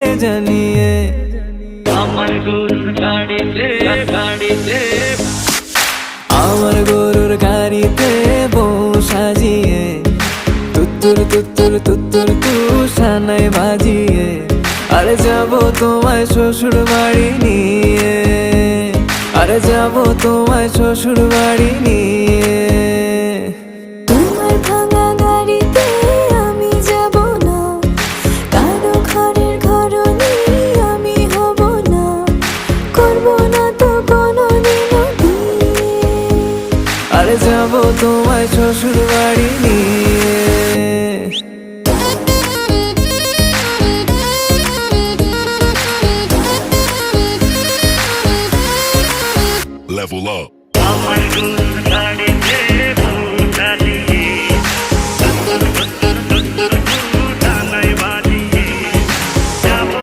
জানিয়ে আমার গরুর গাড়িতে আমার গরুর গাড়িতে বউ সাজিয়ে তুত্তুর তুত্তুর তুত্তুর তুষানায় বাজিয়ে আরে যাব তোমায় শ্বশুর বাড়ি নিয়ে, আরে যাব তোমায় শ্বশুর বাড়ি নিয়ে। তোমার ভাঙা গাড়িতে আমি যাব না, কারো ঘরের ঘরনি আমি হব না, করব না তো কোনোদিনও বিয়ে। আরে যাব তোমায় শ্বশুর বাড়ি নিয়ে। Level up. আমার গরুর